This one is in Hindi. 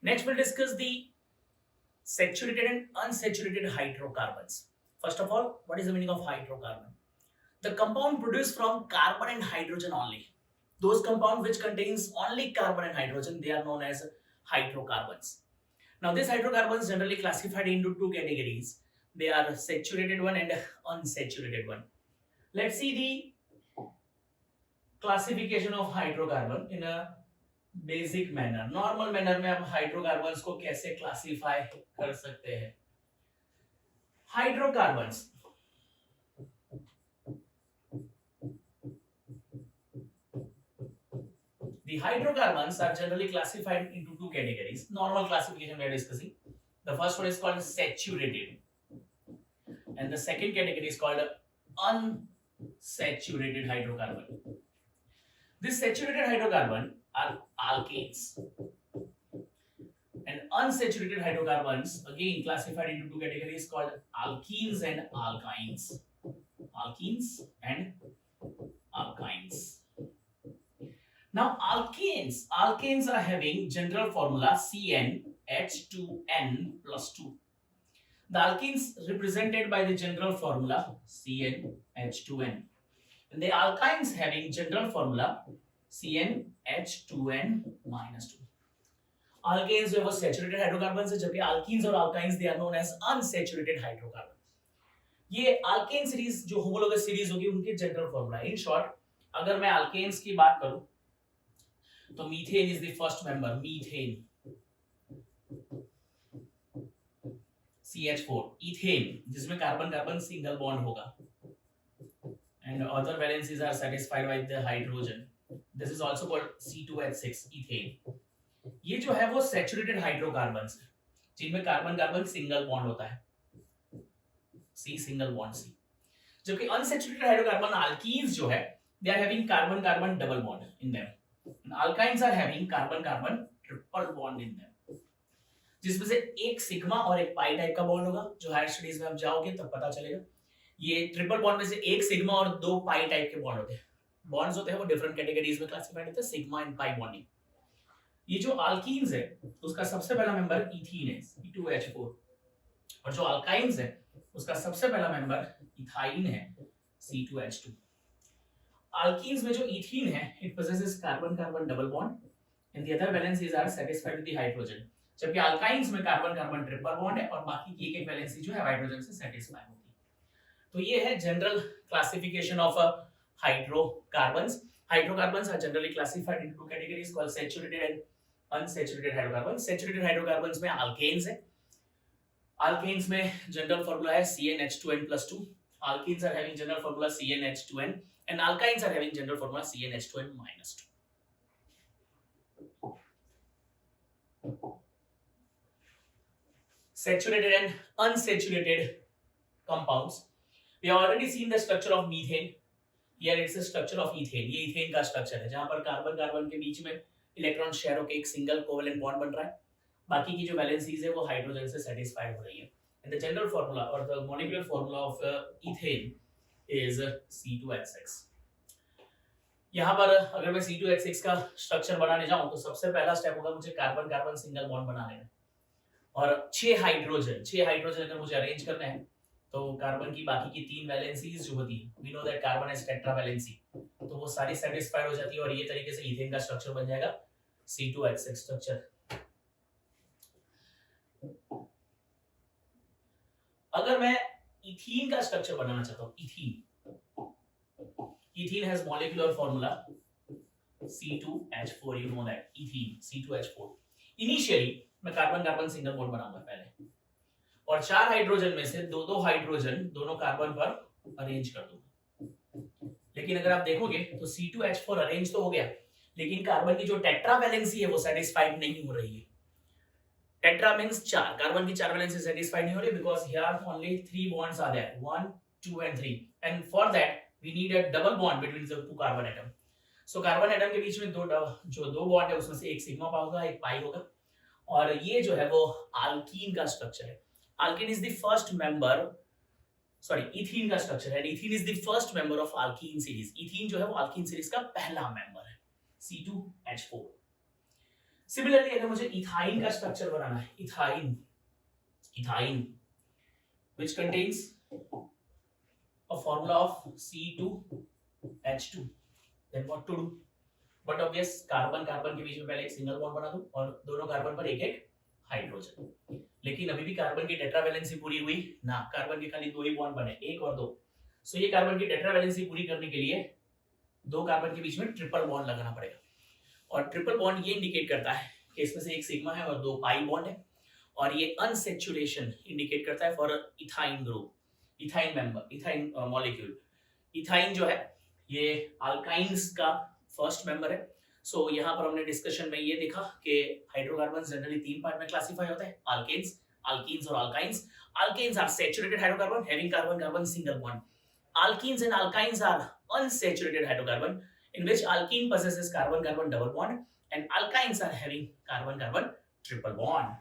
Next, we'll discuss the saturated and unsaturated hydrocarbons. First of all, what is the meaning of hydrocarbon? The compound produced from carbon and hydrogen only. Those compounds which contains only carbon and hydrogen, they are known as hydrocarbons. Now, these hydrocarbons generally classified into two categories. They are saturated one and unsaturated one. Let's see the classification of hydrocarbon in a basic manner normal manner में आप हाइड्रोकार्बन्स को कैसे क्लासिफाई कर सकते हैं hydrocarbons the hydrocarbons are generally classified into two categories normal classification we are discussing the first one is called saturated and the second category is called unsaturated hydrocarbon this saturated hydrocarbon are alkanes and unsaturated hydrocarbons again classified into two categories called alkenes and alkynes now alkanes are having general formula CnH2n plus 2 the alkenes represented by the general formula CnH2n and the alkynes having general formula CnH2n minus 2 alkanes जो है वो saturated hydrocarbons है जबकि alkenes और alkynes they are known as unsaturated hydrocarbons ये alkane सीरीज जो homologous सीरीज होगी उनके जनरल फॉर्मूला इन शॉर्ट अगर मैं alkanes की बात करूं तो methane is the first member methane CH4 ethane जिसमें कार्बन कार्बन सिंगल बॉन्ड होगा and other valencies are satisfied by the hydrogen this is also called C2H6 ethane ये जो है वो सैचुरेटेड हाइड्रोकार्बन्स है जिनमें कार्बन कार्बन सिंगल बॉन्ड होता है C सिंगल बॉन्ड C जबकि अनसैचुरेटेड हाइड्रोकार्बन अल्कीन्स जो है they are having carbon carbon double bond in them and alkynes are having carbon carbon triple bond in them जिसमें से एक सिग्मा और एक पाई टाइप का बॉन्ड होगा जो हायर स्टडीज में आप जाओगे तब पता चलेगा ये ट्रिपल बॉन्ड में से एक सिग्मा और दो पाई टाइप के बॉन्ड होते हैं बॉन्ड्स होते हैं वो डिफरेंट कैटेगरीज में क्लासिफाइड होते हैं सिग्मा एंड पाई बॉन्डिंग ये जो अल्कीन्स है उसका सबसे पहला मेंबर इथीन है C2H4 और जो अल्काइन्स है उसका सबसे पहला मेंबर इथाइन है C2H2 अल्कीन्स में जो इथीन है it possesses carbon carbon double bond and the other valencies are satisfied with the hydrogen जबकि अल्काइन्स में कार्बन कार्बन ट्रिपल बॉन्ड है और बाकी की एक वैलेंसी जो है हाइड्रोजन से सैटिस्फाई होती है तो ये है general classification of hydrocarbons hydrocarbons are generally classified into two categories called saturated and unsaturated hydrocarbons saturated hydrocarbons में अल्केन्स है अल्केन्स में जनरल फार्मूला है CnH2n+2 alkenes are having general formula CnH2n and alkynes are having general formula CnH2n-2 saturated and unsaturated compounds we have already seen the structure of methane here it's the structure of ethane ये ethane का structure है जहां पर कार्बन कार्बन के बीच में इलेक्ट्रॉन शेयर होकर एक सिंगल कोवेलेंट बॉन्ड बन रहा है बाकी की जो वैलेंसीज है वो हाइड्रोजन से सैटिस्फाइड हो रही है and the general formula or the molecular formula of ethane is C2H6 यहाँ पर अगर मैं C2H6 का स्ट्रक्चर बनाने जाऊं तो सबसे पहला स्टेप होगा मुझे कार्बन कार्बन सिंगल बॉन्ड बना लेना और 6 हाइड्रोजन अगर मुझे अरेंज करना है तो कार्बन की बाकी की 3 वैलेंसीज जो होती है we know that carbon has tetra valency तो वो सारी सैटिस्फाइड हो जाती है और ये तरीके से ईथेन का स्ट्रक्चर बन जाएगा C2H6 स्ट्रक्चर अगर मैं इथीन का स्ट्रक्चर बनाना चाहता हूं ethene has molecular formula C2H4 you know that ethene C2H4 initially मैं कार्बन कार्बन सिंगल बॉन्ड बनाऊंगा पहले और 4 हाइड्रोजन में से दो हाइड्रोजन दोनों कार्बन पर अरेंज कर दूंगा लेकिन अगर आप देखोगे तो C2H4 अरेंज तो हो गया लेकिन कार्बन की जो टेट्रा वैलेंसी है वो सैटिस्फाइड नहीं हो रही है टेट्रा मींस 4 कार्बन की 4 वैलेंसी सैटिस्फाइड नहीं हो रही because here only 3 bonds are there 1 2 and 3 and for that we need a double bond between the two carbon atom so carbon atom के बीच में दो बॉन्ड है उसमें से एक सिग्मा होगा एक पाई होगा और ये जो है वो अल्कीन का स्ट्रक्चर है alkene is the first member ethene का स्ट्रक्चर है ethene is the first member of alkyne series ethene जो है वो अल्कीन सीरीज का पहला मेंबर है C2H4 सिमिलरली अगर मुझे इथाइन का स्ट्रक्चर बनाना है, ethyne, ethyne which contains a formula of C2H2, then what to do? But obvious carbon carbon के बीच में पहले एक सिंगल बॉन्ड बना दूं और दोनों कार्बन पर एक एक हाइड्रोजन। लेकिन अभी भी कार्बन की टेट्रावैलेंसी पूरी हुई ना, कार्बन के खाली 2 ही बॉन्ड बने, 1 और 2। सो ये कार्बन की टेट्रावैलेंसी पूरी करने के लिए 2 कार्बन के बीच में ट्रिपल बॉन्ड लगाना पड़ेगा। और ट्रिपल बॉन्ड ये इंडिकेट करता है कि इसमें से एक सिग्मा है और 2 पाई बॉन्ड है, और ये अनसेचुरेशन इंडिकेट करता है for ethyne group, ethyne member, ethyne molecule. Ethyne जो है ये अल्काइंस का फर्स्ट मेंबर है। सो यहाँ पर हमने डिस्कशन में ये देखा कि हाइड्रोकार्बन जनरली 3 पार्ट में क्लासिफाई होते हैं, अल्केन्स, अल्कीन्स और alkynes. Alkanes are saturated hydrocarbon having carbon carbon single bond. Alkenes and alkynes are unsaturated hydrocarbon in which alkene possesses carbon carbon double bond and alkynes are having carbon carbon triple bond.